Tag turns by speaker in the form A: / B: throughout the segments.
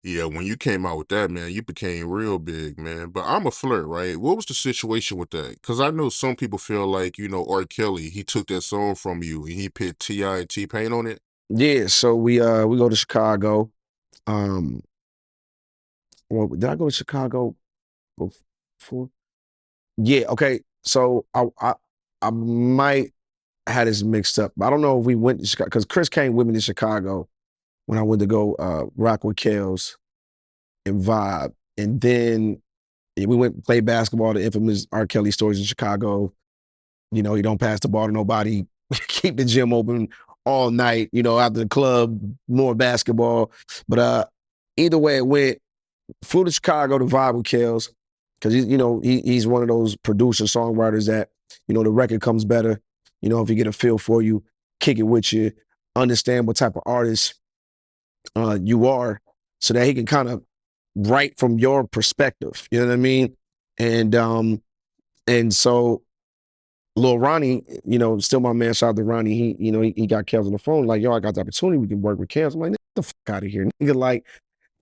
A: Yeah, when you came out with that, man, you became real big, man. But I'm a flirt, right? What was the situation with that? Because I know some people feel like, R. Kelly, he took that song from you and he put T.I. and T-Pain on it.
B: Yeah, so we go to Chicago. Um, well, did I go to Chicago before? Yeah, okay. So I might had this mixed up. I don't know if we went to Chicago because Chris came with me to Chicago when I went to go rock with Kels and vibe. And then we went and played basketball, the infamous R. Kelly stories in Chicago. You know, you don't pass the ball to nobody, keep the gym open all night, after the club, more basketball. But either way it went, flew to Chicago to vibe with Kels because he's one of those producer songwriters that, the record comes better, if you get a feel for you, kick it with you, understand what type of artist you are so that he can kind of write from your perspective. You know what I mean? And so Lil Ronnie, still my man, shout out to Ronnie. He got Kels on the phone, like, yo, I got the opportunity. We can work with Kels. I'm like, get the fuck out of here. Nigga, like,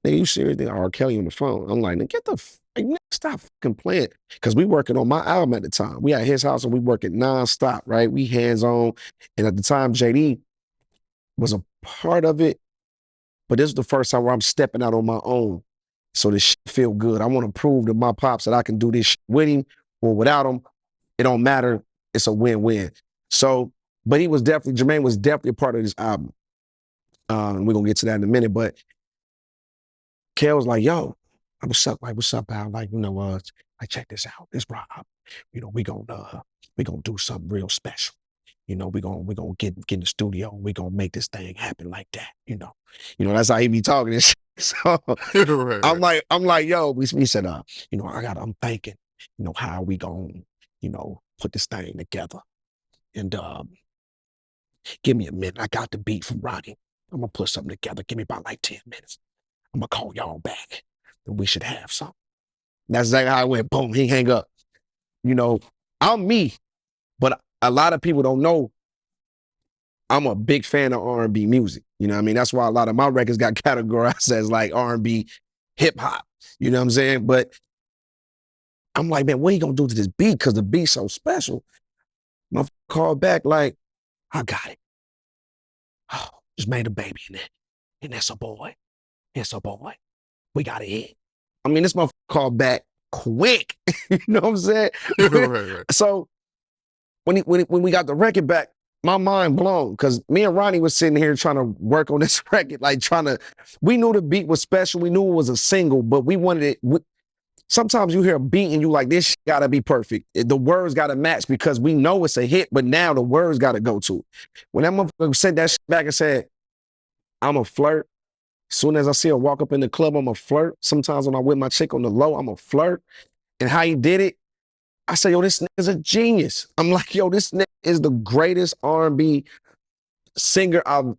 B: nigga, you serious? Nigga, R. Kelly on the phone. I'm like, nigga, get the nigga, stop fucking playing. Because we working on my album at the time. We at his house and we working nonstop, right? We hands-on. And at the time, JD was a part of it. But this is the first time where I'm stepping out on my own. So this shit feel good. I want to prove to my pops that I can do this shit with him or without him. It don't matter. It's a win-win. So, but Jermaine was definitely a part of this album. We're going to get to that in a minute. But Kel was like, yo, what's up? Like, what's up, Al? Like, like, check this out. This Rob. We gonna do something real special. We gonna get in the studio. We gonna make this thing happen like that. That's how he be talking and shit. So
A: Right, right.
B: I'm like, yo, we said, I'm thinking, how we gonna, put this thing together. And give me a minute. I got the beat from Ronnie. I'm gonna put something together. Give me about like 10 minutes. I'm gonna call y'all back. And we should have something. That's exactly how it went. Boom, he hang up. I'm me, but a lot of people don't know I'm a big fan of R&B music. You know what I mean? That's why a lot of my records got categorized as like R&B hip hop. You know what I'm saying? But I'm like, man, what are you gonna do to this beat? Because the beat's so special. My call back like, I got it. Oh, just made a baby in it. And that's a boy. It's a boy. We got it hit. I mean, this motherfucker called back quick. You know what I'm saying?
A: Right, right.
B: So when we got the record back, my mind blown because me and Ronnie was sitting here trying to work on this record, like we knew the beat was special. We knew it was a single, but we wanted it. Sometimes you hear a beat and you like, this shit gotta be perfect. The words gotta match because we know it's a hit, but now the words gotta go to it. When that motherfucker sent that shit back and said, I'm a flirt. As soon as I see her walk up in the club, I'm a flirt. Sometimes when I'm with my chick on the low, I'm a flirt. And how he did it, I said, yo, this nigga's a genius. I'm like, yo, this nigga is the greatest R&B singer of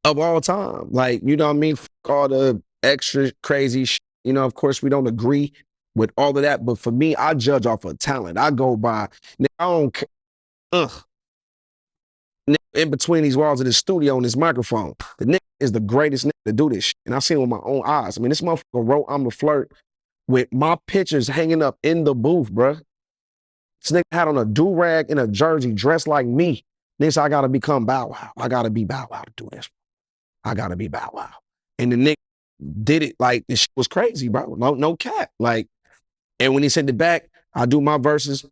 B: all time. Like, you know what I mean? Fuck all the extra crazy shit. Of course, we don't agree with all of that. But for me, I judge off of talent. I go by, I don't, in between these walls of this studio and this microphone, the nigga is the greatest nigga to do this shit. And I seen it with my own eyes. I mean, this motherfucker wrote I'm a Flirt with my pictures hanging up in the booth, bruh. This nigga had on a do-rag and a jersey dressed like me. Nigga said, I gotta become Bow Wow. I gotta be Bow Wow to do this. I gotta be Bow Wow. And the nigga did it like this shit was crazy, bro. No cap. Like, and when he sent it back, I do my verses.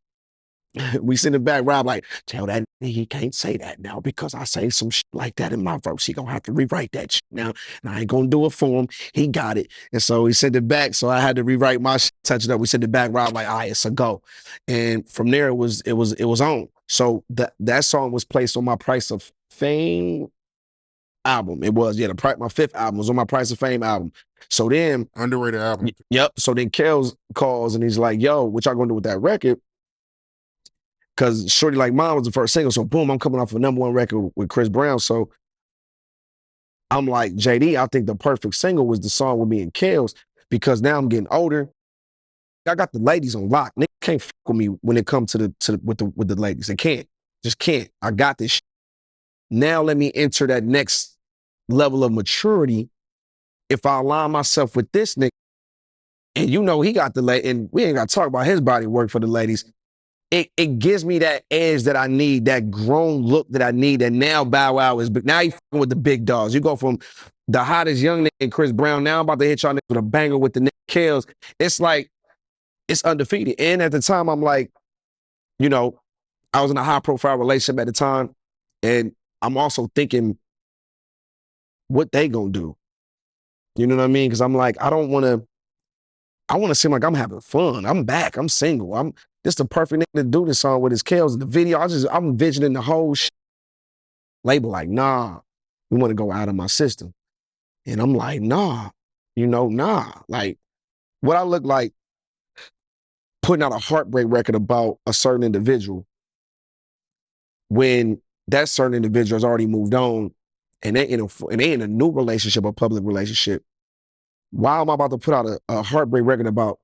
B: We send it back, Rob, like, tell that he can't say that now because I say some shit like that in my verse. He gonna have to rewrite that shit now. And I ain't gonna do it for him. He got it. And so he sent it back. So I had to rewrite my shit, touch it up. We sent it back, Rob, like, all right, it's a go. And from there it was on. So that song was placed on my Price of Fame album. It was, yeah, my fifth album was on my Price of Fame album. So then
A: Underrated album.
B: Yep. So then Kels calls and he's like, yo, what y'all gonna do with that record? Because Shorty Like Mine was the first single. So boom, I'm coming off a #1 record with Chris Brown. So I'm like, JD, I think the perfect single was the song with me and Kels because now I'm getting older. I got the ladies on lock. Nigga can't fuck with me when it comes with the ladies. They can't. Just can't. I got this shit. Now let me enter that next level of maturity if I align myself with this nigga, and you know he got the and we ain't got to talk about his body work for the ladies. It gives me that edge that I need, that grown look that I need. And now Bow Wow is, but now you fucking with the big dogs. You go from the hottest young nigga Chris Brown. Now I'm about to hit y'all niggas with a banger with the Nick Kills. It's like it's undefeated. And at the time, I'm like, you know, I was in a high profile relationship at the time, and I'm also thinking what they gonna do. You know what I mean? Because I'm like, I want to seem like I'm having fun. I'm back. I'm single. This the perfect nigga to do this song with his Kels in the video. I'm envisioning the whole label like, nah, we want to go out of my system. And I'm like, nah, nah. Like, what I look like putting out a heartbreak record about a certain individual when that certain individual has already moved on and they in a new relationship, a public relationship. Why am I about to put out a heartbreak record about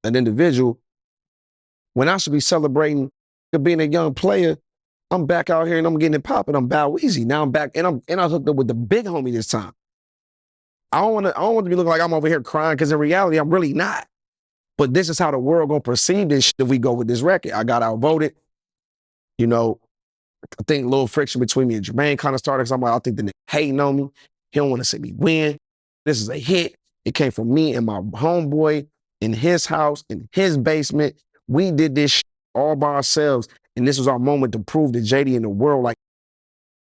B: an individual when I should be celebrating being a young player? I'm back out here and I'm getting it popping. I'm Bow Weezy. Now I'm back and I hooked up with the big homie this time. I don't want to be looking like I'm over here crying because in reality I'm really not. But this is how the world gonna perceive this shit if we go with this record. I got outvoted. You know, I think a little friction between me and Jermaine kind of started because I'm like, I think the nigga hating on me. He don't want to see me win. This is a hit. It came from me and my homeboy in his house, in his basement. We did this shit all by ourselves. And this was our moment to prove to JD in the world, like,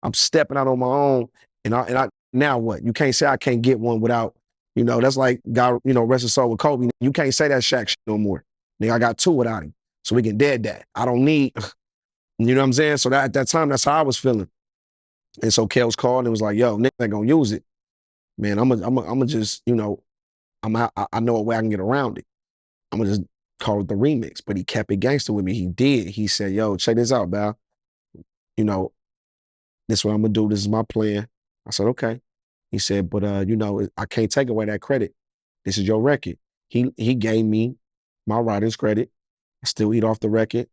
B: I'm stepping out on my own. And I now what? You can't say I can't get one without, that's like God, rest his soul with Kobe. You can't say that Shaq shit no more. Nigga, I got two without him. So we can dead that. I don't need, you know what I'm saying? So at that time, that's how I was feeling. And so Kels called and was like, yo, nigga ain't gonna use it. Man, I'm gonna just, I know a way I can get around it. I'm gonna just call it the remix. But he kept it gangster with me. He did. He said, yo, check this out, Val. This is what I'm gonna do. This is my plan. I said, okay. He said, but I can't take away that credit. This is your record. He gave me my writer's credit. I still eat off the record.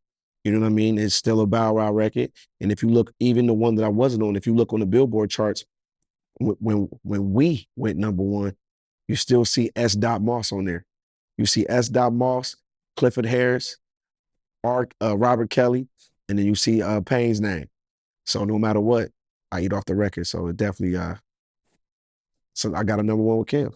B: You know what I mean? It's still a Bow Wow record. And if you look, even the one that I wasn't on, if you look on the Billboard charts, when we went number one, you still see S. Moss on there. You see S. Moss, Clifford Harris, Robert Kelly, and then you see Payne's name. So no matter what, I eat off the record. So it definitely, so I got a number one with Kim.